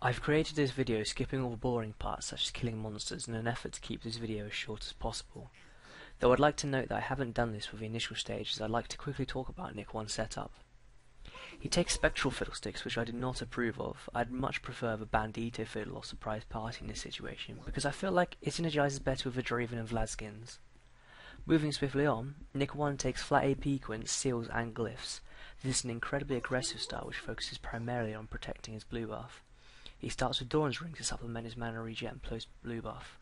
I've created this video skipping all the boring parts such as killing monsters in an effort to keep this video as short as possible. Though I'd like to note that I haven't done this with the initial stage, as I'd like to quickly talk about Nikkone's setup. He takes spectral fiddlesticks, which I do not approve of. I'd much prefer the bandito fiddle or surprise party in this situation, because I feel like it synergizes better with the Draven and Vlad skins. Moving swiftly on, Nikkone takes flat AP quints, seals and glyphs. This is an incredibly aggressive style which focuses primarily on protecting his blue buff. He starts with Dawn's Ring to supplement his mana regen post blue buff.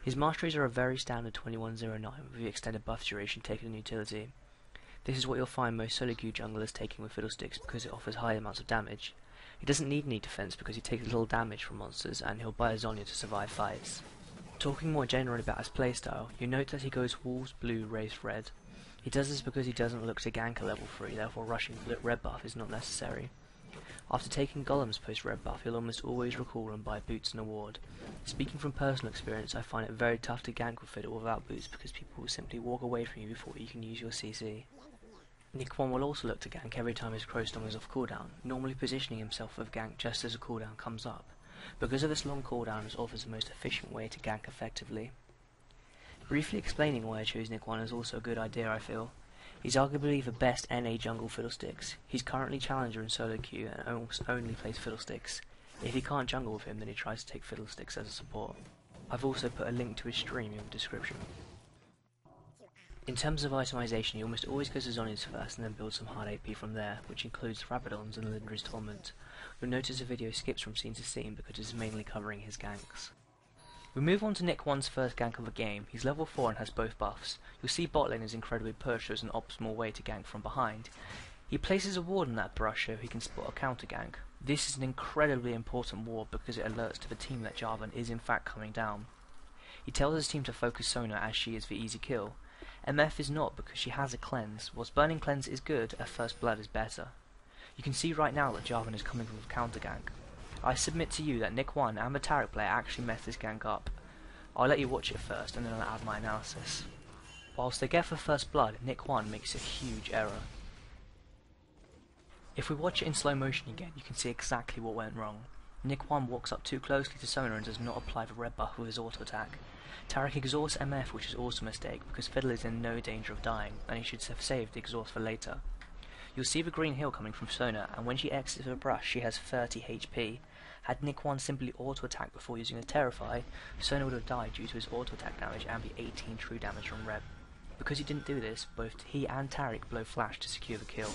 His Masteries are a very standard 2109 with the extended buff duration taken in utility. This is what you'll find most solo queue junglers taking with Fiddlesticks because it offers high amounts of damage. He doesn't need any defense because he takes little damage from monsters and he'll buy a Zonya to survive fights. Talking more generally about his playstyle, you note that he goes Wolves Blue, Wraith Red. He does this because he doesn't look to gank a level 3, therefore rushing red buff is not necessary. After taking Golems post red buff, he'll almost always recall and buy boots and a ward. Speaking from personal experience, I find it very tough to gank with Fiddle without boots because people will simply walk away from you before you can use your CC. Nikkone will also look to gank every time his Crowstorm is off cooldown, normally positioning himself with gank just as a cooldown comes up. Because of this long cooldown, this offers the most efficient way to gank effectively. Briefly explaining why I chose Nikkone is also a good idea, I feel. He's arguably the best NA jungle Fiddlesticks. He's currently challenger in solo queue and almost only plays Fiddlesticks. If he can't jungle with him, then he tries to take Fiddlesticks as a support. I've also put a link to his stream in the description. In terms of itemization, he almost always goes to Zonias first and then builds some hard AP from there, which includes Rabadons and Lindary's Torment. You'll notice the video skips from scene to scene because it is mainly covering his ganks. We move on to Nikkone's first gank of the game. He's level 4 and has both buffs. You'll see bot lane is incredibly pushed as an optimal way to gank from behind. He places a ward in that brush so he can spot a counter gank. This is an incredibly important ward because it alerts to the team that Jarvan is in fact coming down. He tells his team to focus Sona as she is the easy kill. MF is not because she has a cleanse. Whilst Burning Cleanse is good, a First Blood is better. You can see right now that Jarvan is coming with a counter gank. I submit to you that Nikkone and the Taric player actually messed this gank up. I'll let you watch it first and then I'll add my analysis. Whilst they get for First Blood, Nikkone makes a huge error. If we watch it in slow motion again, you can see exactly what went wrong. Nikkone walks up too closely to Sona and does not apply the red buff with his auto attack. Taric exhausts MF, which is also a mistake because Fiddle is in no danger of dying and he should have saved the exhaust for later. You'll see the green hill coming from Sona, and when she exits the brush she has 30 HP. Had Nikkone simply auto-attacked before using a Terrify, Sona would have died due to his auto-attack damage and the 18 true damage from Reb. Because he didn't do this, both he and Taric blow flash to secure the kill.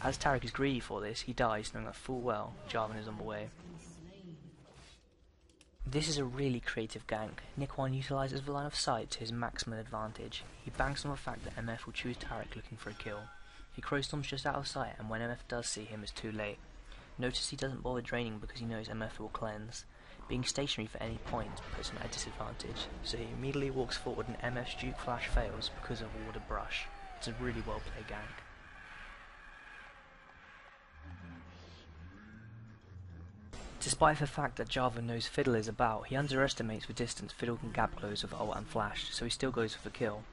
As Taric is greedy for this, he dies knowing that full well Jarvan is on the way. This is a really creative gank. Nikkone utilises the line of sight to his maximum advantage. He banks on the fact that MF will choose Taric looking for a kill. He Crowstorms just out of sight, and when MF does see him, it's too late. Notice he doesn't bother draining because he knows MF will cleanse. Being stationary for any point puts him at a disadvantage, so he immediately walks forward and MF's Duke Flash fails because of a warded brush. It's a really well played gank. Despite the fact that Jarvan knows Fiddle is about, he underestimates the distance Fiddle can gap close with ult and flash, so he still goes for the kill.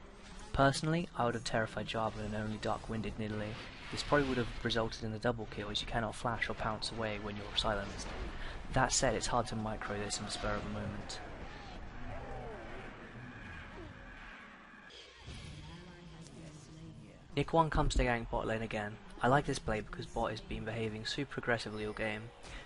Personally, I would have terrified Jarvan and only Dark Winded Nidalee. This probably would have resulted in a double kill as you cannot flash or pounce away when you're silenced. That said, it's hard to micro this in the spur of the moment. Nikkone comes to gank bot lane again. I like this play because bot has been behaving super aggressively all game.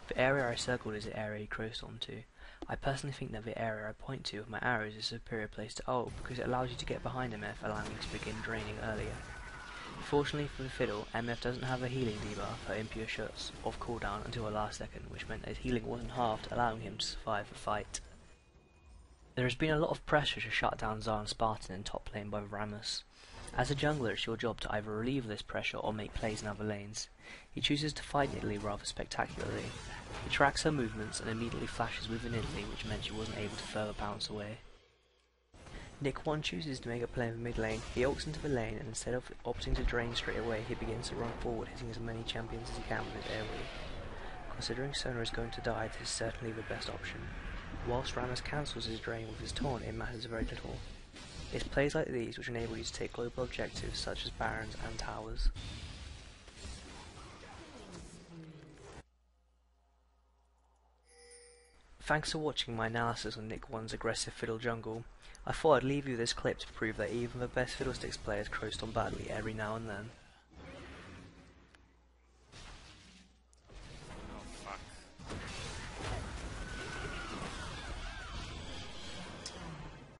The area I circled is the area he Crowstormed to. I personally think that the area I point to with my arrows is a superior place to ult because it allows you to get behind MF, allowing you to begin draining earlier. Fortunately for the Fiddle, MF doesn't have a healing debuff for impure shots off cooldown until the last second, which meant his healing wasn't halved, allowing him to survive the fight. There has been a lot of pressure to shut down Xayah and Spartan in top lane by Rammus. As a jungler, it's your job to either relieve this pressure or make plays in other lanes. He chooses to fight Nidalee rather spectacularly. He tracks her movements and immediately flashes with the Nidalee, which meant she wasn't able to further pounce away. Nikkone chooses to make a play in the mid lane. He ults into the lane and instead of opting to drain straight away, he begins to run forward, hitting as many champions as he can with his AoE. Considering Sona is going to die, this is certainly the best option. Whilst Rammus cancels his drain with his taunt, it matters very little. It's plays like these which enable you to take global objectives such as barons and towers. Thanks for watching my analysis on Nick 1's aggressive fiddle jungle. I thought I'd leave you this clip to prove that even the best Fiddlesticks players coast on badly every now and then.